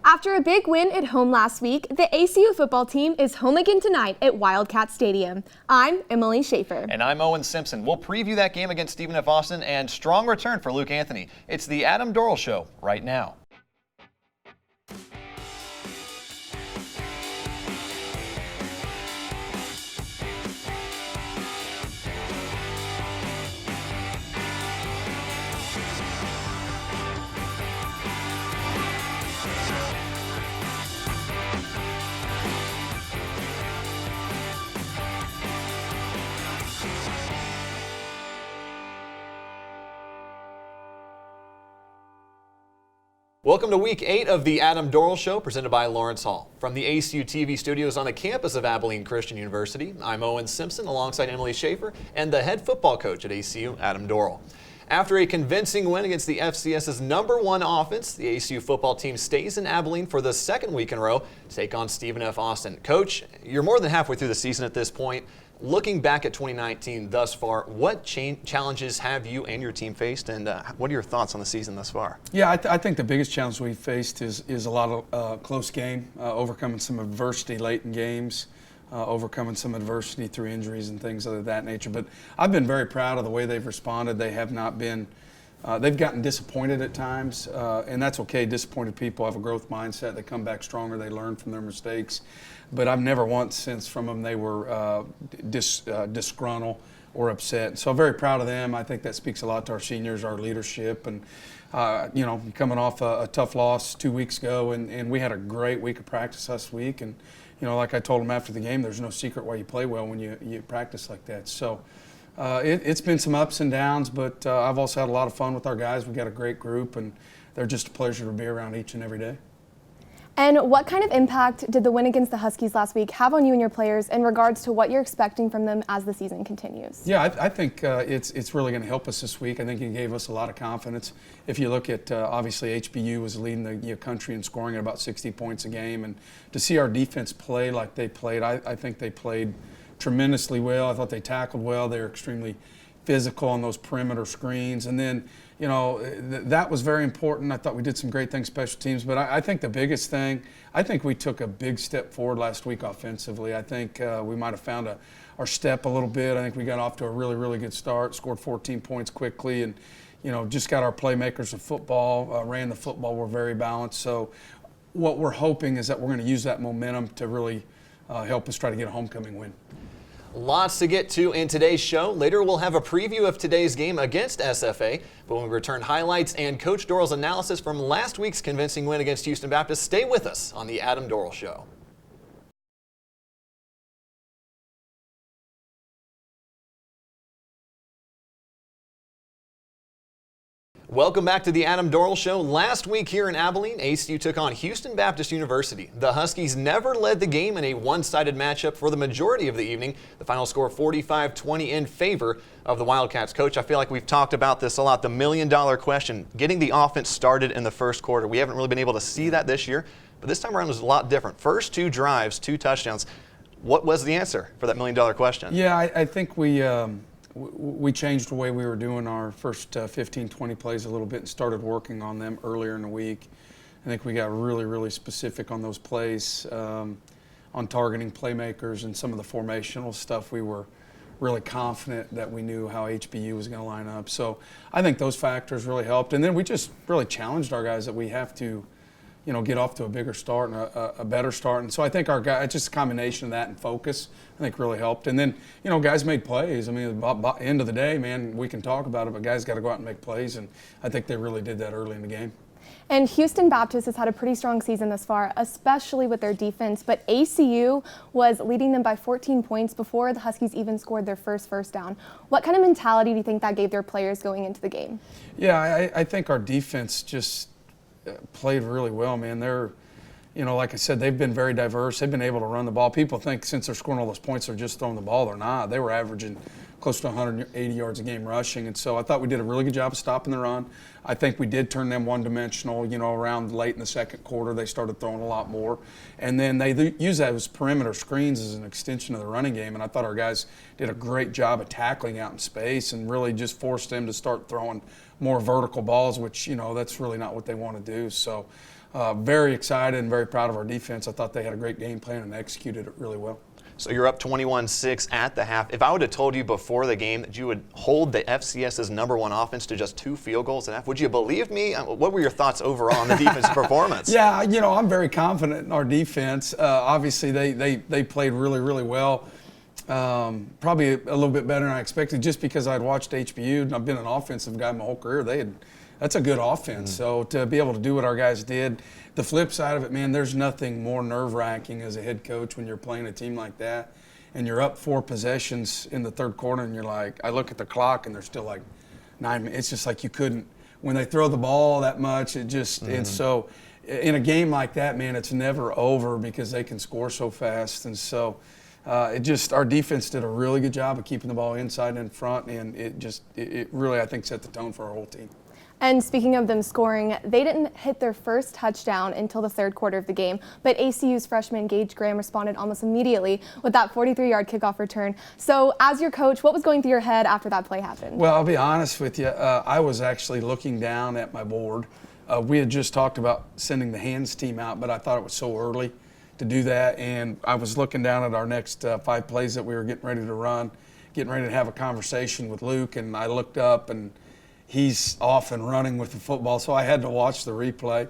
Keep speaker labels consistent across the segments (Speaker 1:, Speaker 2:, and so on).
Speaker 1: After a big win at home last week, the ACU football team is home again tonight at Wildcat Stadium. I'm Emily Schaefer.
Speaker 2: And I'm Owen Simpson. We'll preview that game against Stephen F. Austin and strong return for Luke Anthony. It's the Adam Dorrel Show right now. Welcome to Week 8 of the Adam Dorrel Show, presented by Lawrence Hall. From the ACU TV studios on the campus of Abilene Christian University, I'm Owen Simpson alongside Emily Schaefer and the head football coach at ACU, Adam Dorrel. After a convincing win against the FCS's #1 offense, the ACU football team stays in Abilene for the second week in a row to take on Stephen F. Austin. Coach, you're more than halfway through the season at this point. Looking back at 2019 thus far, what challenges have you and your team faced, and what are your thoughts on the season thus far?
Speaker 3: Yeah, I think the biggest challenge we've faced is a lot of close game, overcoming some adversity late in games, overcoming some adversity through injuries and things of that nature. But I've been very proud of the way they've responded. They have not been they've gotten disappointed at times, and that's okay. Disappointed people have a growth mindset. They come back stronger. They learn from their mistakes. But I've never once sensed from them they were disgruntled or upset. So I'm very proud of them. I think that speaks a lot to our seniors, our leadership, and coming off a tough loss 2 weeks ago, and we had a great week of practice last week. And like I told them after the game, there's no secret why you play well when you practice like that. So it's been some ups and downs, but I've also had a lot of fun with our guys. We've got a great group, and they're just a pleasure to be around each and every day.
Speaker 1: And what kind of impact did the win against the Huskies last week have on you and your players in regards to what you're expecting from them as the season continues?
Speaker 3: Yeah, I think it's really going to help us this week. I think it gave us a lot of confidence. If you look at, obviously, HBU was leading the country in scoring at about 60 points a game. And to see our defense play like they played, I think they played tremendously well. I thought they tackled well. They were extremely physical on those perimeter screens. And then, that was very important. I thought we did some great things special teams. But I think the biggest thing, I think we took a big step forward last week offensively. I think we might have found our step a little bit. I think we got off to a really, really good start, scored 14 points quickly, and, just got our playmakers of football, ran the football. We're very balanced. So what we're hoping is that we're going to use that momentum to really help us try to get a homecoming win.
Speaker 2: Lots to get to in today's show. Later, we'll have a preview of today's game against SFA. But when we return, highlights and Coach Dorrel's analysis from last week's convincing win against Houston Baptist. Stay with us on the Adam Dorrel Show. Welcome back to the Adam Dorrel Show. Last week here in Abilene, ACU took on Houston Baptist University. The Huskies never led the game in a one-sided matchup for the majority of the evening. The final score 45-20 in favor of the Wildcats. Coach, I feel like we've talked about this a lot. The million-dollar question, getting the offense started in the first quarter. We haven't really been able to see that this year, but this time around was a lot different. First 2 drives, 2 touchdowns. What was the answer for that million-dollar question?
Speaker 3: Yeah, I think we changed the way we were doing our first 15, 20 plays a little bit and started working on them earlier in the week. I think we got really, really specific on those plays, on targeting playmakers and some of the formational stuff. We were really confident that we knew how HBU was going to line up. So I think those factors really helped. And then we just really challenged our guys that we have to get off to a bigger start and a better start. And so I think our guys, just a combination of that and focus, I think really helped. And then, guys made plays. I mean, at the end of the day, man, we can talk about it, but guys got to go out and make plays. And I think they really did that early in the game.
Speaker 1: And Houston Baptist has had a pretty strong season thus far, especially with their defense. But ACU was leading them by 14 points before the Huskies even scored their first down. What kind of mentality do you think that gave their players going into the game?
Speaker 3: Yeah, I think our defense just played really well, man. They're, like I said, they've been very diverse. They've been able to run the ball. People think since they're scoring all those points, they're just throwing the ball. They're not. They were averaging close to 180 yards a game rushing. And so I thought we did a really good job of stopping the run. I think we did turn them one-dimensional, around late in the second quarter. They started throwing a lot more. And then they use that as perimeter screens as an extension of the running game. And I thought our guys did a great job of tackling out in space and really just forced them to start throwing more vertical balls, which, that's really not what they want to do. So very excited and very proud of our defense. I thought they had a great game plan and executed it really well.
Speaker 2: So you're up 21-6 at the half. If I would have told you before the game that you would hold the FCS's #1 offense to just 2 field goals at half, would you believe me? What were your thoughts overall on the defensive performance?
Speaker 3: Yeah, I'm very confident in our defense. Obviously, they played really, really well. Probably a little bit better than I expected, just because I'd watched HBU and I've been an offensive guy my whole career. That's a good offense. So to be able to do what our guys did, the flip side of it, man, there's nothing more nerve-wracking as a head coach when you're playing a team like that, and you're up 4 possessions in the third quarter, and you're like, I look at the clock and there's still like 9 minutes. It's just like you couldn't, when they throw the ball that much, it just, and so in a game like that, man, it's never over because they can score so fast. And so our defense did a really good job of keeping the ball inside and in front, and it really, I think, set the tone for our whole team.
Speaker 1: And speaking of them scoring, they didn't hit their first touchdown until the third quarter of the game, but ACU's freshman Gage Graham responded almost immediately with that 43-yard kickoff return. So as your coach, what was going through your head after that play happened?
Speaker 3: Well, I'll be honest with you. I was actually looking down at my board. We had just talked about sending the hands team out, but I thought it was so early to do that, and I was looking down at our next 5 plays that we were getting ready to run, getting ready to have a conversation with Luke, and I looked up, and he's off and running with the football, so I had to watch the replay.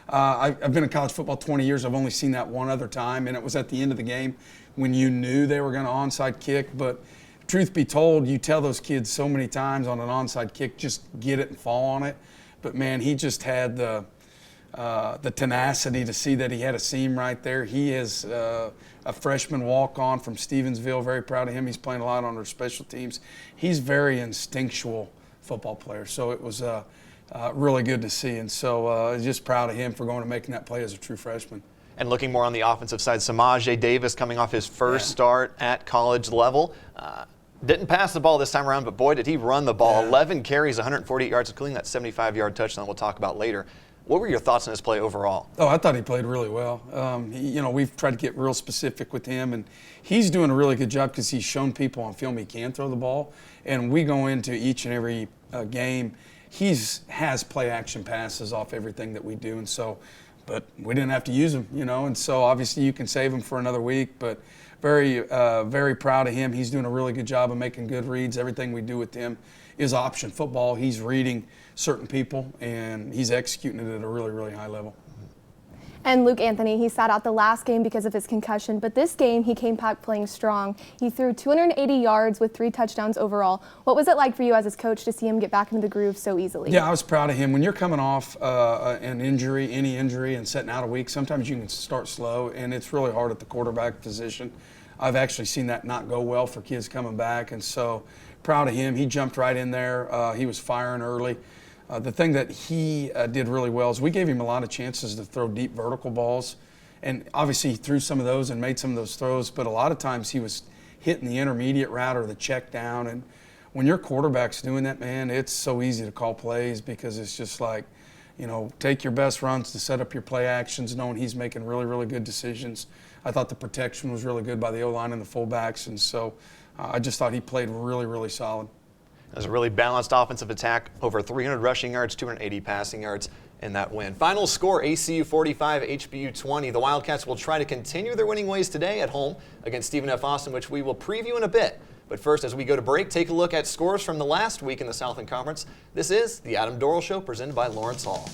Speaker 3: I've been in college football 20 years. I've only seen that one other time, and it was at the end of the game when you knew they were going to onside kick. But truth be told, you tell those kids so many times on an onside kick, just get it and fall on it. But, man, he just had the tenacity to see that he had a seam right there. He is a freshman walk-on from Stevensville. Very proud of him. He's playing a lot on our special teams. He's very instinctual football player, so it was really good to see, and so just proud of him for going and making that play as a true freshman.
Speaker 2: And looking more on the offensive side, Samaje Davis coming off his first start at college level. Didn't pass the ball this time around, but boy, did he run the ball. 11 carries, 148 yards, including that 75-yard touchdown we'll talk about later. What were your thoughts on his play overall?
Speaker 3: Oh, I thought he played really well. We've tried to get real specific with him, and he's doing a really good job because he's shown people on film he can throw the ball. And we go into each and every game, has play action passes off everything that we do, and so, but we didn't have to use them, and so obviously you can save him for another week, but very proud of him. He's doing a really good job of making good reads. Everything we do with him is option football. He's reading certain people, and he's executing it at a really, really high level.
Speaker 1: And Luke Anthony, he sat out the last game because of his concussion, but this game he came back playing strong. He threw 280 yards with 3 touchdowns overall. What was it like for you as his coach to see him get back into the groove so easily?
Speaker 3: Yeah, I was proud of him. When you're coming off an injury, any injury, and sitting out a week, sometimes you can start slow, and it's really hard at the quarterback position. I've actually seen that not go well for kids coming back, and so proud of him. He jumped right in there. He was firing early. The thing that he did really well is we gave him a lot of chances to throw deep vertical balls, and obviously he threw some of those and made some of those throws, but a lot of times he was hitting the intermediate route or the check down, and when your quarterback's doing that, man, it's so easy to call plays because it's just like, take your best runs to set up your play actions, knowing he's making really, really good decisions. I thought the protection was really good by the O-line and the fullbacks, and so I just thought he played really, really solid.
Speaker 2: It was a really balanced offensive attack, over 300 rushing yards, 280 passing yards in that win. Final score, ACU 45, HBU 20. The Wildcats will try to continue their winning ways today at home against Stephen F. Austin, which we will preview in a bit. But first, as we go to break, take a look at scores from the last week in the Southland Conference. This is the Adam Dorrel Show, presented by Lawrence Hall.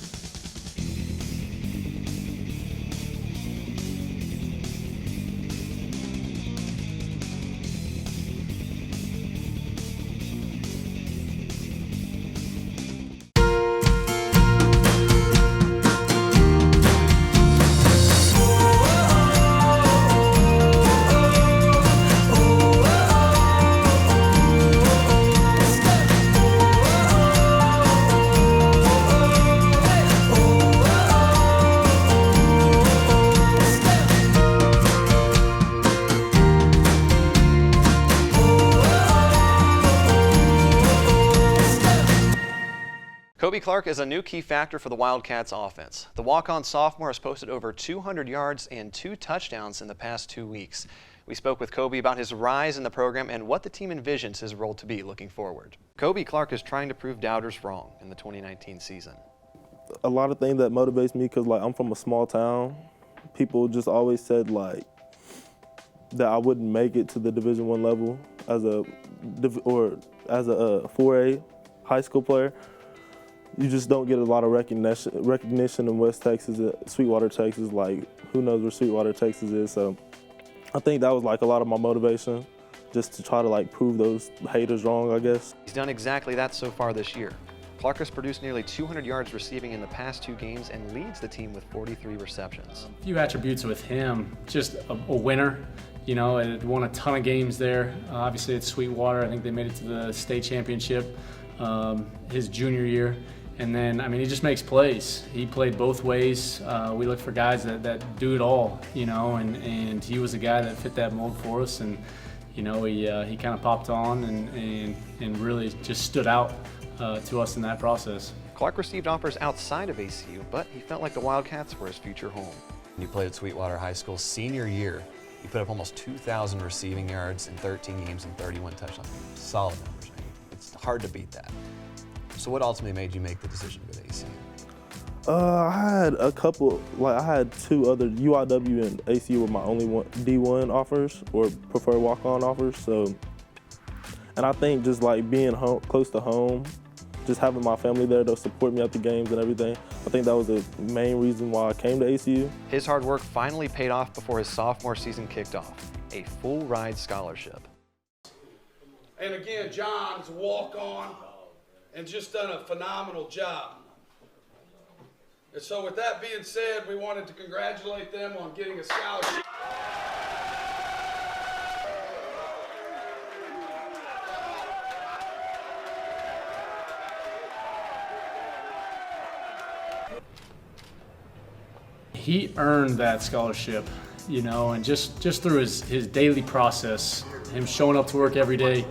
Speaker 2: Kobe Clark is a new key factor for the Wildcats offense. The walk-on sophomore has posted over 200 yards and 2 touchdowns in the past 2 weeks. We spoke with Kobe about his rise in the program and what the team envisions his role to be looking forward. Kobe Clark is trying to prove doubters wrong in the 2019 season.
Speaker 4: a lot of things that motivates me because like I'm from a small town. People just always said like that I wouldn't make it to the Division I level as a 4A high school player. You just don't get a lot of recognition in West Texas, Sweetwater, Texas. Like who knows where Sweetwater, Texas is? So I think that was like a lot of my motivation, just to try to like prove those haters wrong, I guess.
Speaker 2: He's done exactly that so far this year. Clark has produced nearly 200 yards receiving in the past 2 games and leads the team with 43 receptions.
Speaker 5: A few attributes with him, just a winner. You know, and won a ton of games there. Obviously at Sweetwater, I think they made it to the state championship his junior year. And then, I mean, he just makes plays. He played both ways. We look for guys that do it all, you know, and he was a guy that fit that mold for us. And, you know, he kind of popped on and really just stood out to us in that process.
Speaker 2: Clark received offers outside of ACU, but he felt like the Wildcats were his future home. He played at Sweetwater High School senior year. He put up almost 2,000 receiving yards in 13 games and 31 touchdowns. Solid numbers. It's hard to beat that. So what ultimately made you make the decision to go to ACU?
Speaker 4: I had a couple, like I had 2 other, UIW and ACU were my only D1 offers or preferred walk-on offers. So, and I think just like being close to home, just having my family there to support me at the games and everything, I think that was the main reason why I came to ACU.
Speaker 2: His hard work finally paid off before his sophomore season kicked off, a full-ride scholarship.
Speaker 3: And again, John's walk-on and just done a phenomenal job. And so with that being said, we wanted to congratulate them on getting a scholarship.
Speaker 5: He earned that scholarship, you know, and just through his daily process, him showing up to work every day,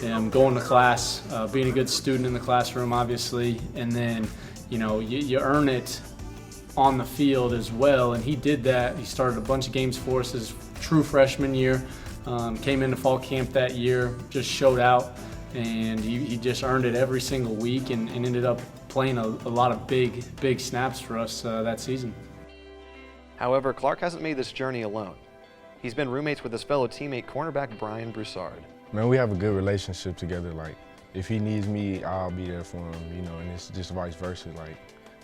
Speaker 5: him going to class, being a good student in the classroom, obviously, and then, you know, you earn it on the field as well, and he did that. He started a bunch of games for us his true freshman year, came into fall camp that year, just showed out, and he just earned it every single week and ended up playing a lot of big snaps for us that season.
Speaker 2: However, Clark hasn't made this journey alone. He's been roommates with his fellow teammate cornerback Brian Broussard.
Speaker 6: Man, we have a good relationship together. Like, if he needs me, I'll be there for him, you know, and it's just vice versa. Like,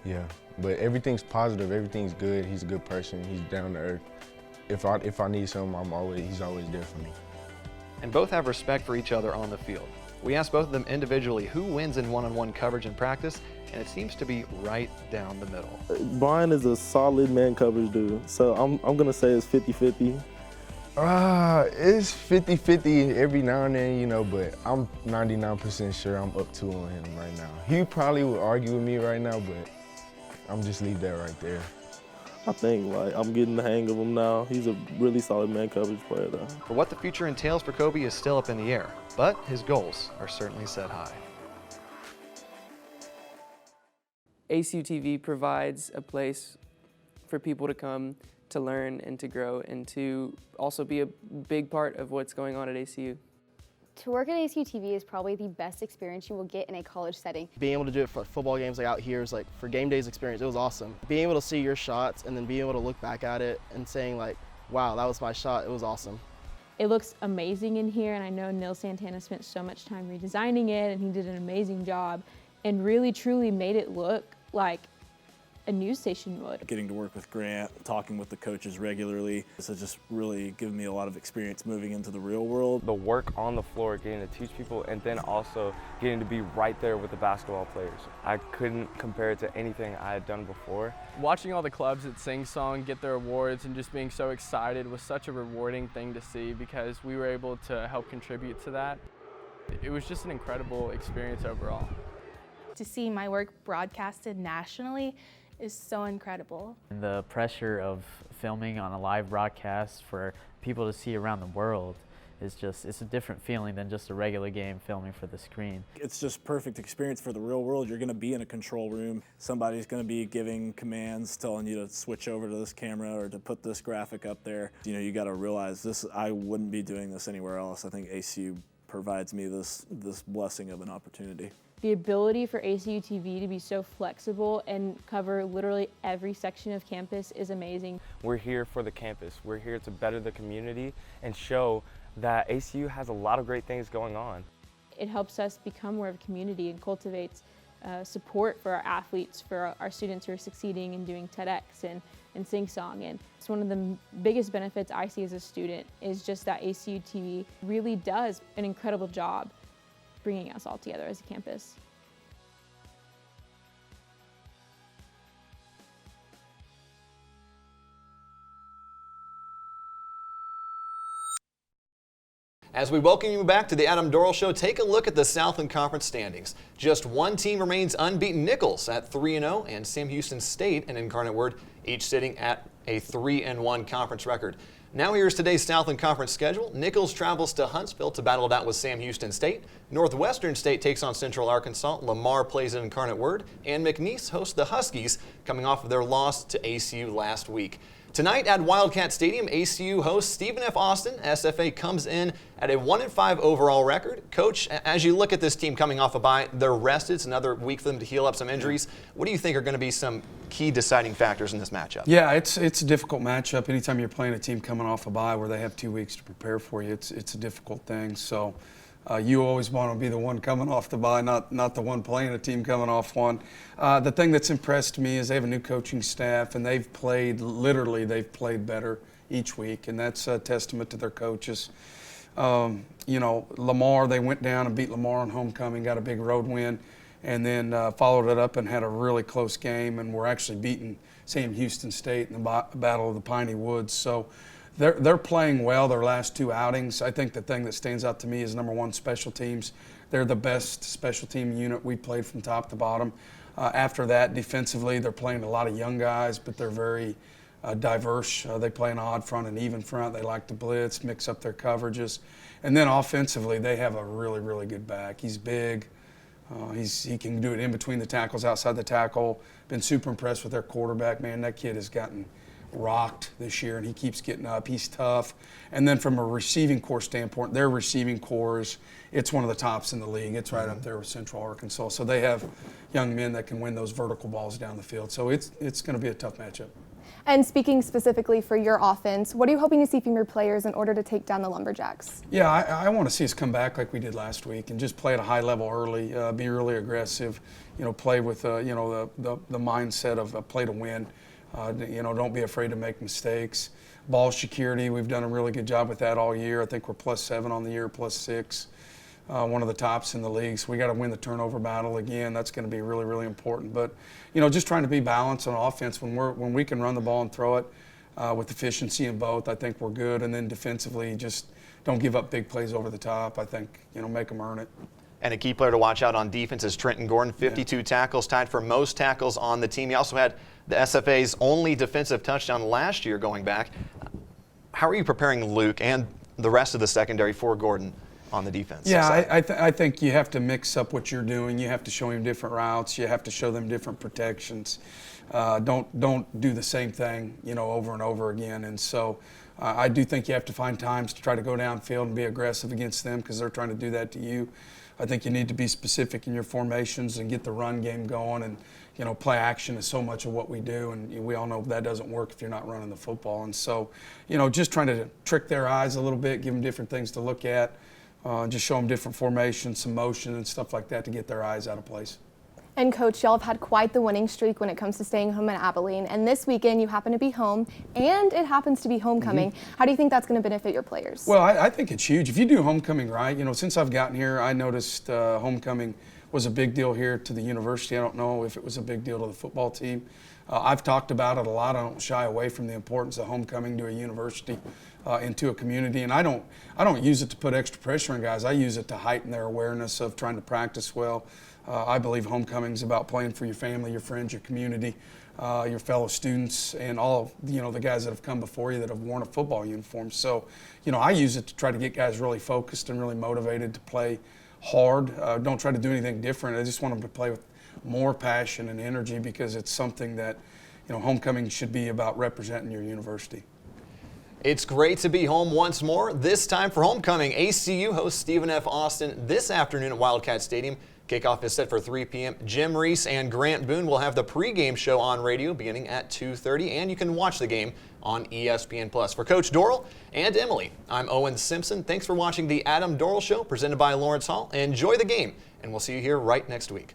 Speaker 6: yeah. But everything's positive, everything's good. He's a good person, he's down to earth. If I need something, he's always there for me.
Speaker 2: And both have respect for each other on the field. We asked both of them individually who wins in one-on-one coverage in practice, and it seems to be right down the middle.
Speaker 4: Brian is a solid man coverage dude, so I'm gonna say it's 50-50.
Speaker 6: It's 50-50 every now and then, you know, but I'm 99% sure I'm up 2 on him right now. He probably would argue with me right now, but I'm just leave that right there.
Speaker 4: I think like I'm getting the hang of him now. He's a really solid man coverage player though.
Speaker 2: For what the future entails for Kobe is still up in the air, but his goals are certainly set high.
Speaker 7: ACU TV provides a place for people to come to learn and to grow and to also be a big part of what's going on at ACU.
Speaker 8: To work at ACU TV is probably the best experience you will get in a college setting.
Speaker 9: Being able to do it for football games like out here is like, for game days experience, it was awesome. Being able to see your shots and then being able to look back at it and saying like, wow, that was my shot, it was awesome.
Speaker 10: It looks amazing in here, and I know Neil Santana spent so much time redesigning it, and he did an amazing job and really truly made it look like a news station would.
Speaker 11: Getting to work with Grant, talking with the coaches regularly, this has just really given me a lot of experience moving into the real world.
Speaker 12: The work on the floor, getting to teach people, and then also getting to be right there with the basketball players. I couldn't compare it to anything I had done before.
Speaker 7: Watching all the clubs at Sing Song get their awards and just being so excited was such a rewarding thing to see because we were able to help contribute to that. It was just an incredible experience overall.
Speaker 13: To see my work broadcasted nationally is so incredible.
Speaker 14: And the pressure of filming on a live broadcast for people to see around the world is just, it's a different feeling than just a regular game filming for the screen.
Speaker 11: It's just perfect experience for the real world. You're going to be in a control room. Somebody's going to be giving commands, telling you to switch over to this camera or to put this graphic up there. You know, you got to realize this, I wouldn't be doing this anywhere else. I think ACU provides me this blessing of an opportunity.
Speaker 10: The ability for ACU TV to be so flexible and cover literally every section of campus is amazing.
Speaker 12: We're here for the campus. We're here to better the community and show that ACU has a lot of great things going on.
Speaker 10: It helps us become more of a community and cultivates support for our athletes, for our students who are succeeding and doing TEDx and sing song. And it's one of the biggest benefits I see as a student is just that ACU TV really does an incredible job bringing us all together as a campus.
Speaker 2: As we welcome you back to the Adam Dorrel Show, take a look at the Southland Conference standings. Just one team remains unbeaten, Nichols at 3-0, and Sam Houston State and Incarnate Word each sitting at a 3-1 conference record. Now here's today's Southland Conference schedule. Nichols travels to Huntsville to battle it out with Sam Houston State. Northwestern State takes on Central Arkansas. Lamar plays at Incarnate Word. And McNeese hosts the Huskies, coming off of their loss to ACU last week. Tonight at Wildcat Stadium, ACU hosts Stephen F. Austin. SFA comes in at a 1-5 overall record. Coach, as you look at this team coming off a bye, they're rested. It's another week for them to heal up some injuries. What do you think are going to be some key deciding factors in this matchup?
Speaker 3: Yeah, it's a difficult matchup. Anytime you're playing a team coming off a bye where they have 2 weeks to prepare for you, it's a difficult thing. So you always want to be the one coming off the bye, not the one playing a team coming off one. The thing that's impressed me is they have a new coaching staff, and they've played better each week, and that's a testament to their coaches. Lamar, they went down and beat Lamar on homecoming, got a big road win, and then followed it up and had a really close game, and we're actually beating Sam Houston State in the Battle of the Piney Woods. So they're playing well their last 2 outings. I think the thing that stands out to me is number one, special teams. They're the best special team unit we played from top to bottom. After that, defensively, they're playing a lot of young guys, but they're very diverse. They play an odd front and even front. They like to blitz, mix up their coverages. And then offensively, they have a really, really good back. He's big. He can do it in between the tackles, outside the tackle. Been super impressed with their quarterback. Man, that kid has gotten rocked this year, and he keeps getting up. He's tough. And then from a receiving corps standpoint, their receiving corps, it's one of the tops in the league. It's right up there with Central Arkansas. So they have young men that can win those vertical balls down the field. So it's going to be a tough matchup.
Speaker 1: And speaking specifically for your offense, what are you hoping to see from your players in order to take down the Lumberjacks?
Speaker 3: Yeah, I want to see us come back like we did last week and just play at a high level early, be really aggressive, play with the mindset of play to win. Don't be afraid to make mistakes. Ball security, we've done a really good job with that all year. I think we're +7 on the year, +6. One of the tops in the league. So we got to win the turnover battle again. That's going to be really, really important. But just trying to be balanced on offense when we can run the ball and throw it with efficiency in both. I think we're good. And then defensively, just don't give up big plays over the top. I think make them earn it.
Speaker 2: And a key player to watch out on defense is Trenton Gordon, 52 tackles, tied for most tackles on the team. He also had the SFA's only defensive touchdown last year going back. How are you preparing Luke and the rest of the secondary for Gordon on the defense?
Speaker 3: Yeah, I think you have to mix up what you're doing. You have to show him different routes. You have to show them different protections. Don't do the same thing, over and over again. And so I do think you have to find times to try to go downfield and be aggressive against them because they're trying to do that to you. I think you need to be specific in your formations and get the run game going. And play action is so much of what we do, and we all know that doesn't work if you're not running the football. And so, just trying to trick their eyes a little bit, give them different things to look at. Just show them different formations, some motion and stuff like that to get their eyes out of place.
Speaker 1: And Coach, y'all have had quite the winning streak when it comes to staying home in Abilene. And this weekend you happen to be home, and it happens to be homecoming. How do you think that's going to benefit your players?
Speaker 3: Well, I think it's huge. If you do homecoming right, since I've gotten here, I noticed homecoming was a big deal here to the university. I don't know if it was a big deal to the football team. I've talked about it a lot. I don't shy away from the importance of homecoming to a university, into a community. And I don't use it to put extra pressure on guys. I use it to heighten their awareness of trying to practice well. I believe homecoming is about playing for your family, your friends, your community, your fellow students, and all the guys that have come before you that have worn a football uniform. So, I use it to try to get guys really focused and really motivated to play hard. Don't try to do anything different. I just want them to play with more passion and energy because it's something that, homecoming should be about representing your university.
Speaker 2: It's great to be home once more. This time for homecoming, ACU hosts Stephen F. Austin this afternoon at Wildcat Stadium. Kickoff is set for 3 p.m. Jim Reese and Grant Boone will have the pregame show on radio beginning at 2:30, and you can watch the game on ESPN+. For Coach Dorrel and Emily, I'm Owen Simpson. Thanks for watching the Adam Dorrel Show presented by Lawrence Hall. Enjoy the game, and we'll see you here right next week.